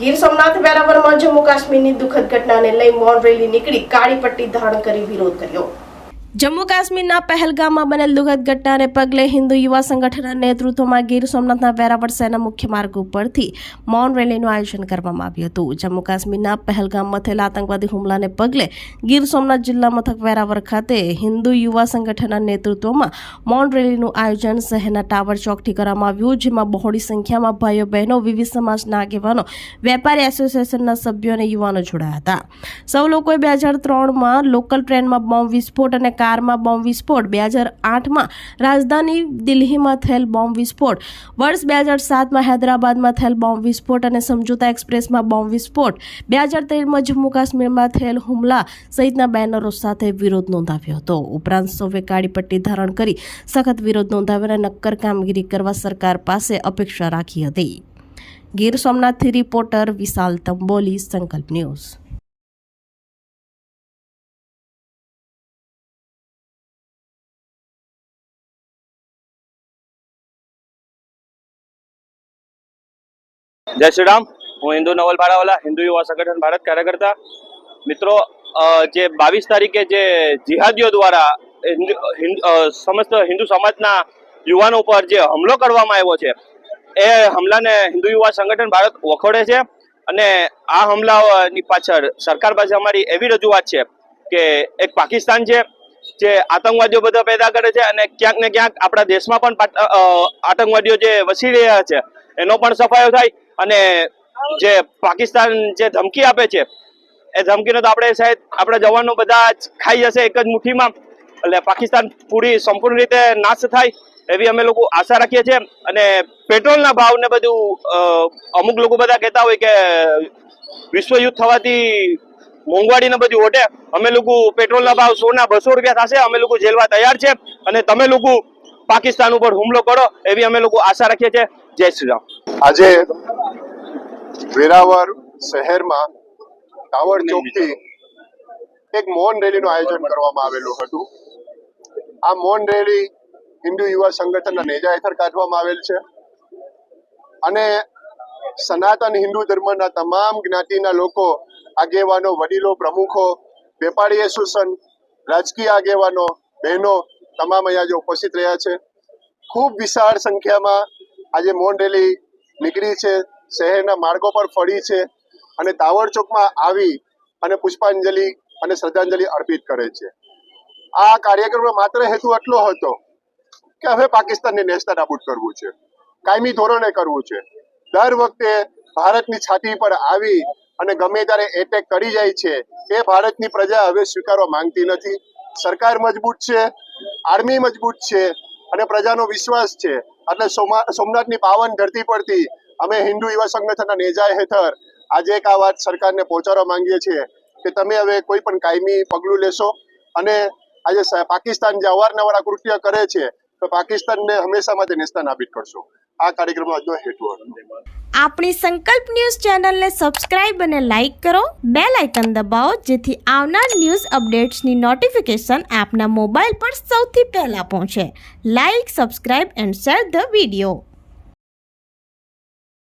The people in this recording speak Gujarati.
ગીર સોમનાથ વેરાવળમાં જમ્મુ કાશ્મીરની દુઃખદ ઘટનાને લઈ મૌન રેલી નીકળી કાળી પટ્ટી ધારણ કરી વિરોધ કર્યો। જમ્મુ કાશ્મીરના પહેલગામમાં બનેલ દુઃખદ ઘટનાને પગલે હિન્દુ યુવા સંગઠનના નેતૃત્વમાં ગીર સોમનાથના વેરાવળ શહેરના મુખ્ય માર્ગ ઉપરથી મૌન રેલીનું આયોજન કરવામાં આવ્યું હતું। જમ્મુ કાશ્મીરના પહેલગામમાં થયેલા આતંકવાદી હુમલાને પગલે ગીર સોમનાથ જિલ્લા મથક વેરાવળ ખાતે હિન્દુ યુવા સંગઠનના નેતૃત્વમાં મૌન રેલીનું આયોજન શહેરના ટાવર ચોકથી કરવામાં આવ્યું, જેમાં બહોળી સંખ્યામાં ભાઈઓ બહેનો, વિવિધ સમાજના આગેવાનો, વેપારી એસોસિએશનના સભ્યો અને યુવાનો જોડાયા હતા। સૌ લોકોએ 2003માં લોકલ ટ્રેનમાં બોમ્બ વિસ્ફોટ અને કારમાં બોમ્બ વિસ્ફોટ, 2008માં રાજધાની દિલ્હીમાં થયેલ બોમ્બ વિસ્ફોટ, વર્ષ 2007માં હૈદરાબાદમાં થયેલ બોમ્બ વિસ્ફોટ અને સમજોતા એક્સપ્રેસમાં બોમ્બ વિસ્ફોટ, 2013માં જમ્મુ કાશ્મીરમાં થયેલ હુમલા સહિતના બેનરો સાથે વિરોધ નોંધાવ્યો હતો। ઉપરાંત સૌએ કાળી પટ્ટી ધારણ કરી સખત વિરોધ નોંધાવ્યો અને નક્કર કામગીરી કરવા સરકાર પાસે અપેક્ષા રાખી હતી। ગીર સોમનાથથી રિપોર્ટર વિશાલ તંબોલી, સંકલ્પ ન્યૂઝ। जय श्री राम। हूँ हिंदू नवल भाड़ावाला, हिंदू युवा संगठन भारत कार्यकर्ता। मित्रों, जे 22 तारीखे जे जिहादियों द्वारा समस्त हिंदू समाजना युवाओं पर जे हमलो करवामां आव्यो छे ए हमलाने हिंदू युवा संगठन भारत वखोड़े छे अने आ हमलानी पाछळ सरकार पासे अमारी एवी रजूआत छे के एक पाकिस्तान छे जे आतंकवादीओ बधा पैदा करे छे अने क्यांक ने क्यांक आपणा देशमां पण आतंकवादीओ जे वसी रह्या छे एनो पण सफायो थाय અને જે પાકિસ્તાન જે ધમકી આપે છે એ ધમકીનો તો આપણે સાહેબ આપણા જવાનો બધા જ ખાઈ જશે એક જ મુઠ્ઠીમાં, એટલે પાકિસ્તાન પૂરી સંપૂર્ણ રીતે નાશ થાય એવી અમે લોકો આશા રાખીએ છીએ। અને પેટ્રોલના ભાવ ને બધું અમુક લોકો બધા કહેતા હોય કે વિશ્વયુદ્ધ થવાથી મોંઘવારી ને બધું ઓટે, અમે લોકો પેટ્રોલના ભાવ 100 ના 200 રૂપિયા થશે અમે લોકો ઝેલવા તૈયાર છે અને તમે લોકો પાકિસ્તાન ઉપર હુમલો કરો એવી અમે લોકો આશા રાખીએ છીએ। જય શ્રી રામ। આજે વેરાવળ શહેરમાં ટાવર ચોકથી એક મૌન રેલીનું આયોજન કરવામાં આવેલું હતું। આ મૌન રેલી હિન્દુ યુવા સંગઠનના નેજા હેઠળ કાઢવામાં આવેલ છે અને સનાતન હિન્દુ ધર્મના તમામ જ્ઞાતિના લોકો, આગેવાનો, વડીલો, પ્રમુખો, વેપારી એસોસિએશન, રાજકીય આગેવાનો, બહેનો તમામ અહીંયા ઉપસ્થિત રહ્યા છે। ખૂબ વિશાળ સંખ્યામાં આજે મૌન રેલી નીકળી છે, શહેરના માર્ગો પર ફરી છે અને ટાવર ચોકમાં આવી અને પુષ્પાંજલિ અને શ્રદ્ધાંજલિ અર્પિત કરે છે। આ કાર્યક્રમનો માત્ર હેતુ એટલો હતો કે હવે પાકિસ્તાનને નેસ્તનાબૂદ કરવું છે, કાયમી ધોરણે કરવું છે। દર વખતે ભારતની છાતી પર આવી અને ગમે ત્યારે એટેક કરી જાય છે એ ભારતની પ્રજા હવે સ્વીકારવા માંગતી નથી। સરકાર મજબૂત છે, આર્મી મજબૂત છે અને પ્રજાનો વિશ્વાસ છે। એટલે સોમનાથની પાવન ધરતી પરથી અમે હિન્દુ યુવા સંગઠનના નેજા હેઠળ આજે એક આ વાત સરકારને પહોંચાડવા માંગીએ છીએ કે તમે હવે કોઈ પણ કાયમી પગલું લેશો અને આજે પાકિસ્તાન જે અવારનવાર આ કૃત્ય કરે છે તો પાકિસ્તાનને હંમેશા માટે નેસ્તનાબૂદ કરશો। આ કાર્યક્રમનો આજનો હેતુ હતો। આપણી સંકલ્પ ન્યૂઝ ચેનલને સબસ્ક્રાઇબ અને લાઇક કરો, બેલ આઇકન દબાવો જેથી આવનાર ન્યૂઝ અપડેટ્સની નોટિફિકેશન આપના મોબાઈલ પર સૌથી પહેલા પહોંચે। Like, subscribe and share the video.